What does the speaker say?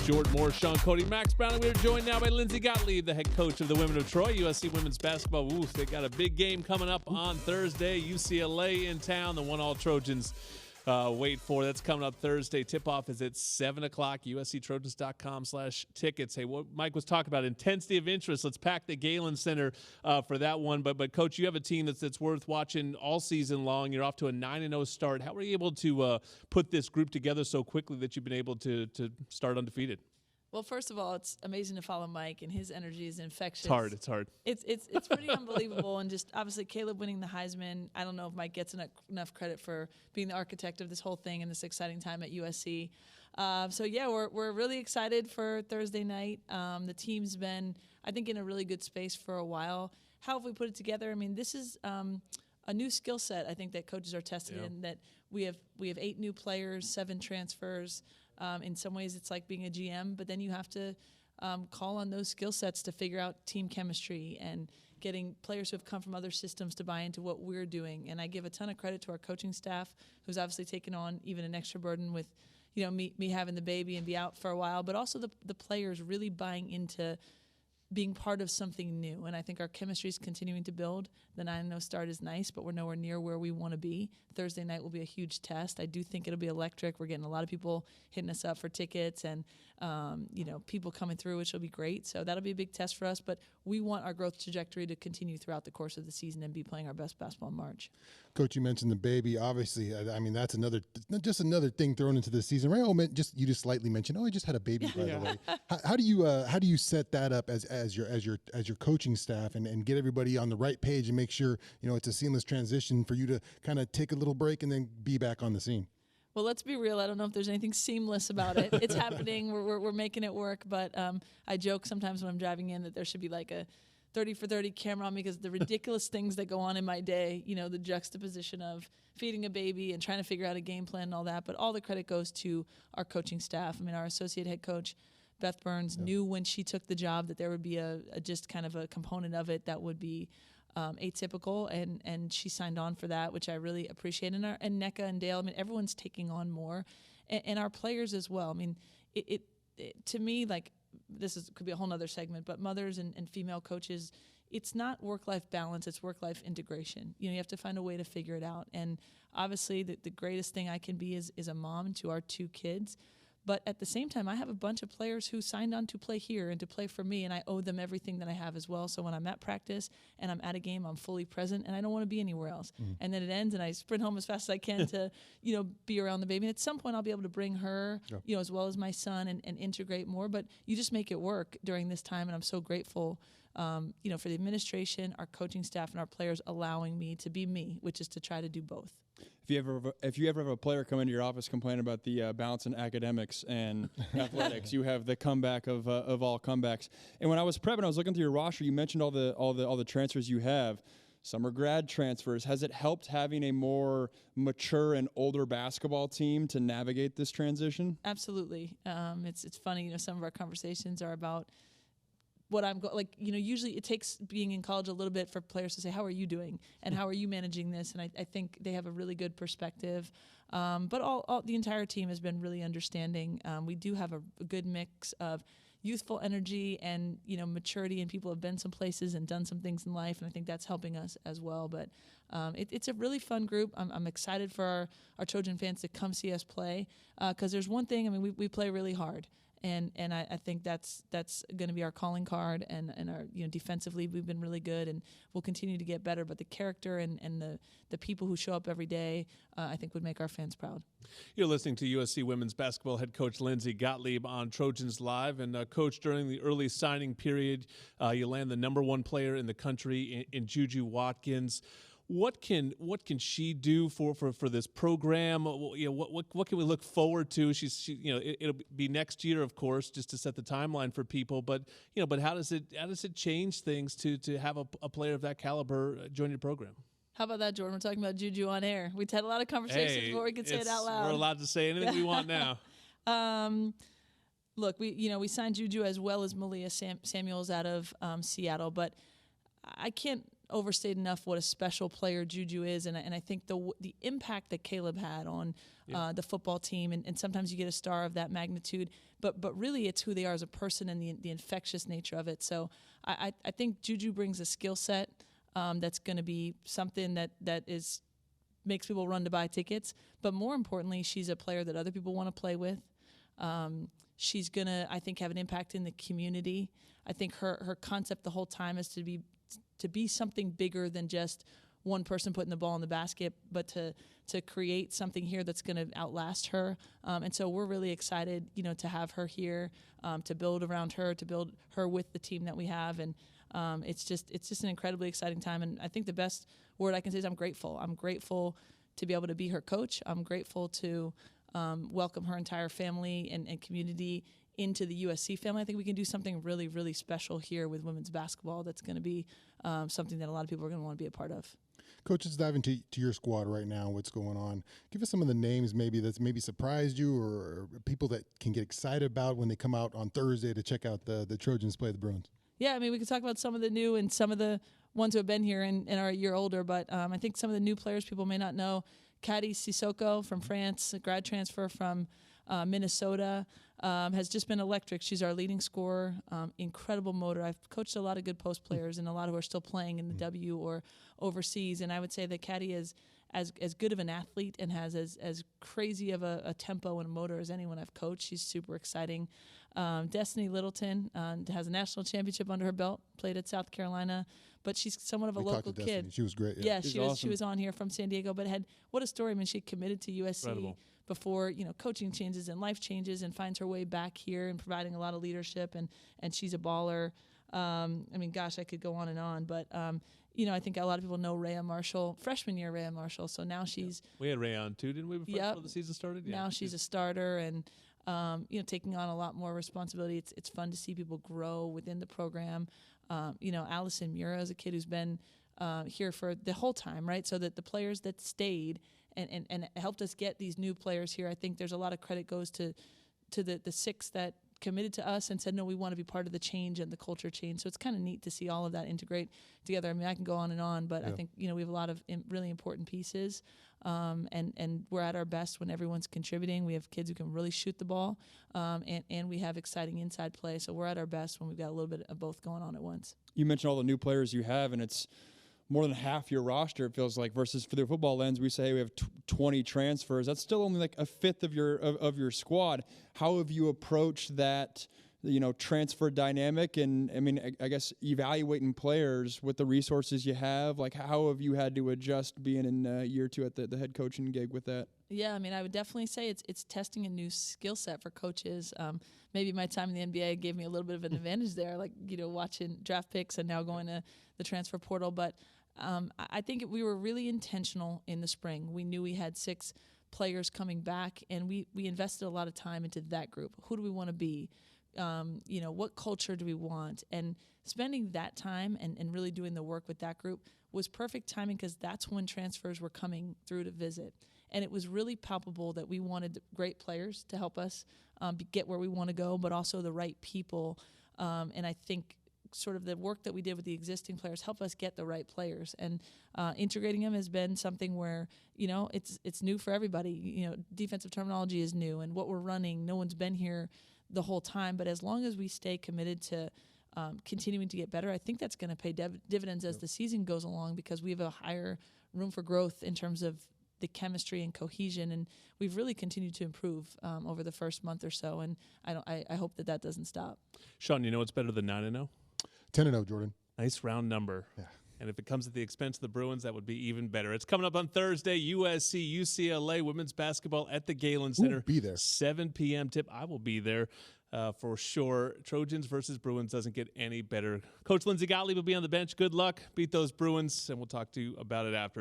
Jordan Moore, Sean Cody, Max Brown, and we are joined now by Lindsay Gottlieb, the head coach of the Women of Troy, USC women's basketball. Ooh, they got a big game coming up on Thursday. UCLA in town, the 1-all Trojans wait for. That's coming up Thursday. Tip-off is at 7 o'clock, usctrojans.com/tickets. Hey, what Mike was talking about, intensity of interest. Let's pack the Galen Center for that one. But Coach, you have a team that's worth watching all season long. You're off to a 9-0 start. How were you able to put this group together so quickly that you've been able to start undefeated? Well, first of all, it's amazing to follow Mike, and his energy is infectious. It's hard. It's pretty unbelievable, and just obviously Caleb winning the Heisman. I don't know if Mike gets enough credit for being the architect of this whole thing and this exciting time at USC. So yeah, we're really excited for Thursday night. The team's been, I think, in a really good space for a while. How have we put it together? I mean, this is a new skill set. I think that coaches are tested in. That we have 8 new players, 7 transfers. In some ways, it's like being a GM, but then you have to call on those skill sets to figure out team chemistry and getting players who have come from other systems to buy into what we're doing. And I give a ton of credit to our coaching staff, who's obviously taken on even an extra burden with, me having the baby and be out for a while, but also the players really buying into being part of something new. And I think our chemistry is continuing to build. The 9-0 start is nice, but we're nowhere near where we want to be. Thursday night will be a huge test. I do think it'll be electric. We're getting a lot of people hitting us up for tickets and, people coming through, which will be great. So that'll be a big test for us. But we want our growth trajectory to continue throughout the course of the season and be playing our best basketball in March. Coach, you mentioned the baby. Obviously, I mean, that's another thing thrown into the season, right? You just slightly mentioned, I just had a baby, by the way. How do you set that up as your coaching staff and get everybody on the right page and make sure it's a seamless transition for you to kind of take a little break and then be back on the scene? Well, let's be real. I don't know if there's anything seamless about it. It's happening. We're making it work. But I joke sometimes when I'm driving in that there should be like a 30 for 30 camera on me because the ridiculous things that go on in my day, the juxtaposition of feeding a baby and trying to figure out a game plan and all that. But all the credit goes to our coaching staff. I mean, our associate head coach, Beth Burns, knew when she took the job that there would be a just kind of a component of it that would be atypical, and she signed on for that, which I really appreciate. And NECA and Dale, I mean, everyone's taking on more, and our players as well. I mean, it to me, like, could be a whole nother segment, but mothers and female coaches, it's not work-life balance, it's work-life integration. You have to find a way to figure it out. And obviously the greatest thing I can be is a mom to our 2 kids. But at the same time, I have a bunch of players who signed on to play here and to play for me, and I owe them everything that I have as well. So when I'm at practice and I'm at a game, I'm fully present, and I don't want to be anywhere else. And then it ends, and I sprint home as fast as I can to, be around the baby. And at some point, I'll be able to bring her, as well as my son, and integrate more. But you just make it work during this time, and I'm so grateful, for the administration, our coaching staff, and our players allowing me to be me, which is to try to do both. If you ever have a player come into your office complaining about the balance in academics and athletics, you have the comeback of all comebacks. And when I was prepping, I was looking through your roster. You mentioned all the transfers you have. Some are grad transfers. Has it helped having a more mature and older basketball team to navigate this transition? Absolutely. It's funny. Some of our conversations are about what I'm usually it takes being in college a little bit for players to say, how are you doing? And how are you managing this? And I think they have a really good perspective. But all the entire team has been really understanding. We do have a good mix of youthful energy and, maturity, and people have been some places and done some things in life. And I think that's helping us as well. But it's a really fun group. I'm excited for our Trojan fans to come see us play. Because there's one thing, I mean, we play really hard. And I think that's going to be our calling card, and our defensively we've been really good, and we'll continue to get better. But the character and the people who show up every day, I think would make our fans proud. You're listening to USC women's basketball head coach Lindsay Gottlieb on Trojans Live. And Coach, during the early signing period, you land the #1 player in the country in Juju Watkins. What can she do for this program? What can we look forward to? It'll be next year, of course, just to set the timeline for people. But how does it change things to have a player of that caliber join your program? How about that, Jordan? We're talking about Juju on air. We've had a lot of conversations before we could say it out loud. We're allowed to say anything we want now. Look, we signed Juju as well as Malia Samuels out of Seattle, but I can't overstate enough what a special player Juju is, and I think the impact that Caleb had on the football team, and sometimes you get a star of that magnitude, but really it's who they are as a person and the infectious nature of it. So I think Juju brings a skill set that's going to be something that makes people run to buy tickets, but more importantly, she's a player that other people want to play with. She's going to, I think, have an impact in the community. I think her concept the whole time is to be something bigger than just one person putting the ball in the basket, but to create something here that's going to outlast her. And so we're really excited, to have her here, to build around her, to build her with the team that we have. And it's just an incredibly exciting time. And I think the best word I can say is I'm grateful. I'm grateful to be able to be her coach. I'm grateful to welcome her entire family and community into the USC family. I think we can do something really, really special here with women's basketball that's going to be something that a lot of people are going to want to be a part of. Coach, let's dive into your squad right now, what's going on. Give us some of the names that's maybe surprised you or people that can get excited about when they come out on Thursday to check out the Trojans play the Bruins. Yeah, I mean, we could talk about some of the new and some of the ones who have been here and are a year older, but I think some of the new players people may not know. Kadi Sissoko from France, a grad transfer from Minnesota, has just been electric. She's our leading scorer, incredible motor. I've coached a lot of good post players and a lot who are still playing in the W or overseas, and I would say that Kadi is as good of an athlete and has as crazy of a tempo and motor as anyone I've coached. She's super exciting. Destiny Littleton has a national championship under her belt, played at South Carolina, but she's somewhat of a local kid. She was great. Yeah, she was on here from San Diego, but what a story. I mean, she committed to USC. Incredible. Before coaching changes and life changes, and finds her way back here and providing a lot of leadership, and she's a baller. I mean, gosh, I could go on and on, but I think a lot of people know Rhea Marshall, freshman year Rhea Marshall. So now she's we had Rhea on too, didn't we? Before the season started. Yeah. Now she's a starter and taking on a lot more responsibility. It's fun to see people grow within the program. Allison Mura is a kid who's been here for the whole time, right? So that the players that stayed and helped us get these new players here, I think there's a lot of credit goes to the six that committed to us and said, no, we want to be part of the change and the culture change. So it's kind of neat to see all of that integrate together. I mean, I can go on and on, but I think, we have a lot of really important pieces. And we're at our best when everyone's contributing. We have kids who can really shoot the ball, and we have exciting inside play. So we're at our best when we've got a little bit of both going on at once. You mentioned all the new players you have, and it's more than half your roster, it feels like, versus for the football lens, we say we have 20 transfers. That's still only like a fifth of your squad. How have you approached that, transfer dynamic? And I mean, I guess evaluating players with the resources you have, like how have you had to adjust being in year two at the head coaching gig with that? Yeah, I mean, I would definitely say it's testing a new skill set for coaches. Maybe my time in the NBA gave me a little bit of an advantage there, like, watching draft picks and now going to the transfer portal. But I think we were really intentional in the spring. We knew we had 6 players coming back, and we invested a lot of time into that group. Who do we want to be? What culture do we want? And spending that time and really doing the work with that group was perfect timing because that's when transfers were coming through to visit. And it was really palpable that we wanted great players to help us get where we want to go, but also the right people. And I think sort of the work that we did with the existing players help us get the right players, and integrating them has been something where it's new for everybody. Defensive terminology is new, and what we're running, no one's been here the whole time. But as long as we stay committed to continuing to get better, I think that's going to pay dividends as the season goes along, because we have a higher room for growth in terms of the chemistry and cohesion, and we've really continued to improve over the first month or so, and I hope that doesn't stop. Sean, what's better than 9-0? 10-0, Jordan. Nice round number. Yeah. And if it comes at the expense of the Bruins, that would be even better. It's coming up on Thursday, USC, UCLA, women's basketball at the Galen Center. We'll be there. 7 p.m. tip. I will be there for sure. Trojans versus Bruins doesn't get any better. Coach Lindsay Gottlieb will be on the bench. Good luck. Beat those Bruins, and we'll talk to you about it after.